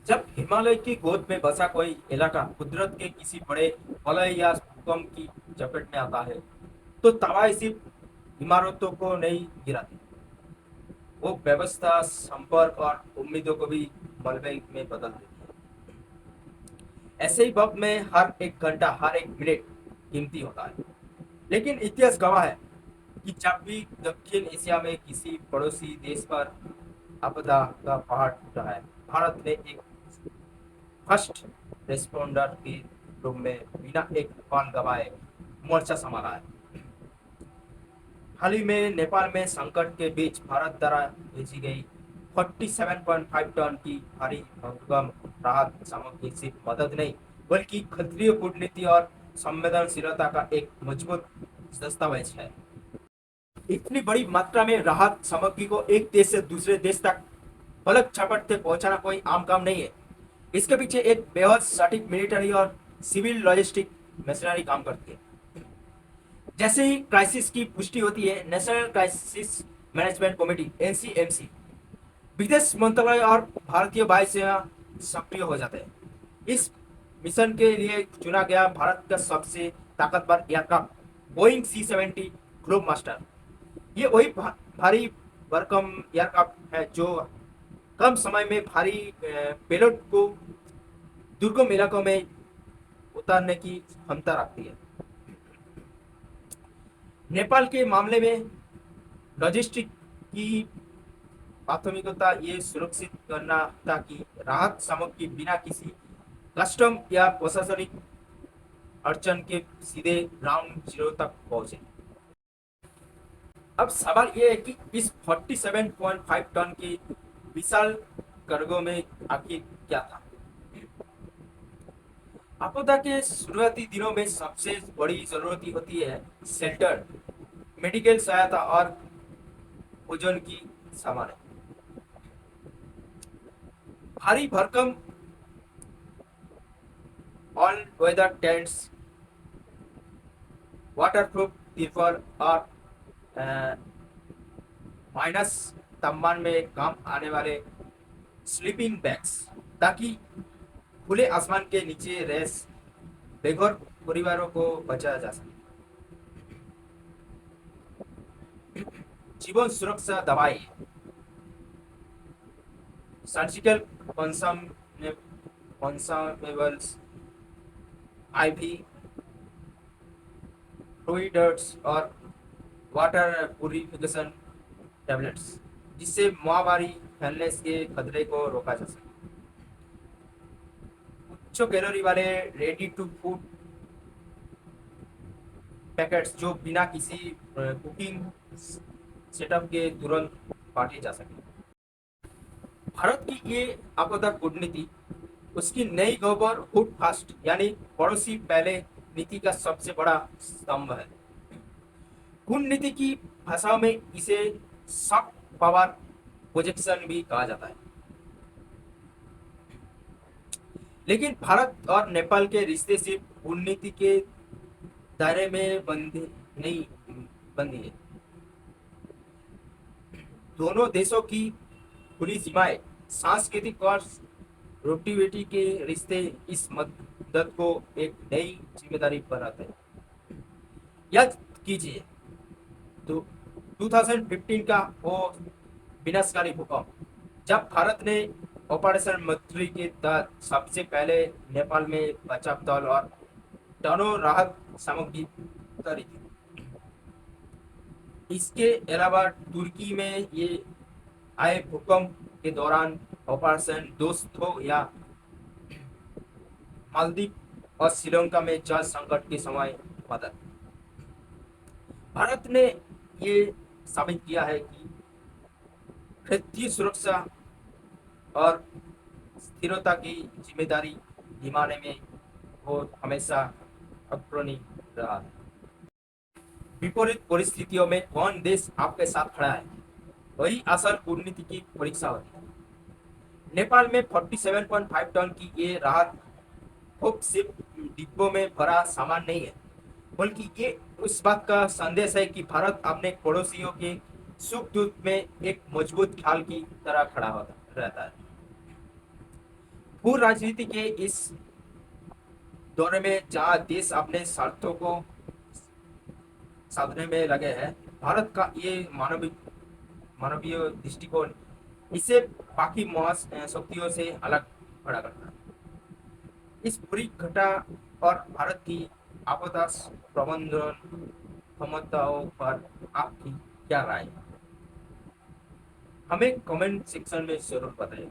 जब हिमालय की गोद में बसा कोई इलाका कुदरत के किसी बड़े वलय या भूकंप की चपेट में आता है, तो तबाही सिर्फ इमारतों को नहीं गिराती, वो व्यवस्था, संपर्क और उम्मीदों को भी मलबे में बदल देती है। ऐसे ही वक्त में हर एक घंटा, हर एक मिनट कीमती होता है। लेकिन इतिहास गवाह है कि जब भी दक्षिण एशिया में किसी पड़ोसी देश पर आपदा का पहाड़ टूटा है, भारत ने एक फर्स्ट रेस्पोंडर के रूप में बिना एक तूफान गवाए मोर्चा संभाला है। हाल ही में नेपाल में संकट के बीच भारत द्वारा भेजी गई 47.5 टन की भारी भरकम राहत सामग्री सिर्फ मदद नहीं, बल्कि क्षेत्रीय कूटनीति और संवेदनशीलता का एक मजबूत दस्तावेज है। इतनी बड़ी मात्रा में राहत सामग्री को एक देश से दूसरे देश तक पलक झपकते पहुंचाना कोई आम काम नहीं है। इसके पीछे एक बेहद सटीक मिलिट्री और सिविल लॉजिस्टिक मशीनरी काम करती है। जैसे ही क्राइसिस की पुष्टि होती है, national crisis management committee NCMC, विदेश मंत्रालय और भारतीय वायुसेना सक्रिय हो जाते हैं। इस मिशन के लिए चुना गया भारत का सबसे ताकतवर aircraft Boeing C-70 globe master. ये वही भारी भरकम एयरक्राफ्ट है जो कम समय में भारी पेलोड को दुर्गम इलाकों में उतारने की क्षमता रखती है। नेपाल के मामले में लॉजिस्टिक की प्राथमिकता ये सुनिश्चित करना था कि राहत सामग्री बिना किसी कस्टम या प्रशासनिक अड़चन के सीधे ग्राउंड जीरो तक पहुंचे। अब सवाल ये है कि इस 47.5 टन की विशाल कार्गो में आखिर क्या था। आपदा के शुरुआती दिनों में सबसे बड़ी जरूरत होती है शेल्टर, मेडिकल सहायता और भोजन की सामान। भारी भरकम ऑल वेदर टेंट्स, वाटरप्रूफ तिरपल और माइनस तापमान में काम आने वाले स्लीपिंग बैग्स, ताकि खुले आसमान के नीचे रेस बेघर परिवारों को बचाया जा सके। जीवन सुरक्षा दवाई, सर्जिकल कंसमेबल्स, आईवी फ्लूइड्स और वाटर प्यूरिफिकेशन टैबलेट्स, जिससे महामारी फैलने के खतरे को रोका जा सके। उच्च कैलोरी वाले रेडी टू फूड पैकेट्स जो बिना किसी कुकिंग सेटअप के तुरंत बांटे जा सके। भारत की ये आपदा कूटनीति उसकी नई गोबर हुड फास्ट यानी पड़ोसी पहले नीति का सबसे बड़ा स्तंभ है। कूटनीति की भाषा में इसे सॉफ्ट पावर प्रोजेक्शन भी कहा जाता है। लेकिन भारत और नेपाल के रिश्ते सिर्फ कूटनीति के दायरे में बंधे नहीं बंधी है। दोनों देशों की खुली सीमाएं, सांस्कृतिक और रोटी बेटी के रिश्ते इस मदद को एक नई जिम्मेदारी बनाते हैं। याद कीजिए तो 2015 का वो विनाशकारी भूकंप, जब भारत ने ऑपरेशन मंत्री के तहत सबसे पहले नेपाल में बचाव दल और टनों राहत सामग्री उतारी थी। इसके अलावा तुर्की में ये आए भूकंप के दौरान ऑपरेशन दोस्त हो या मालदीव और श्रीलंका में जल संकट के समय मदद, भारत ने ये साबित किया है कि क्षेत्रीय सुरक्षा और स्थिरता की जिम्मेदारी निभाने में वो हमेशा अग्रणी रहा है। विपरीत परिस्थितियों में कौन देश आपके साथ खड़ा है, वही असल कूटनीति की परीक्षा होती है। नेपाल में 47.5 टन की ये राहत सिर्फ डिब्बों में भरा सामान नहीं है, बल्कि ये उस बात का संदेश है कि भारत अपने पड़ोसियों के सुख दुख में एक मजबूत ढाल की तरह खड़ा होता रहता है। भू राजनीति के इस दौर में जहां देश अपने स्वार्थों को साधने में लगे हैं, भारत का ये मानवीय मानवीय दृष्टिकोण इसे बाकी महाशक्तियों से अलग खड़ा करता है। इस पूरी घटना और भारत की आपदा प्रबंधन क्षमताओं पर आपकी क्या राय है? हमें कमेंट सेक्शन में जरूर बताइए।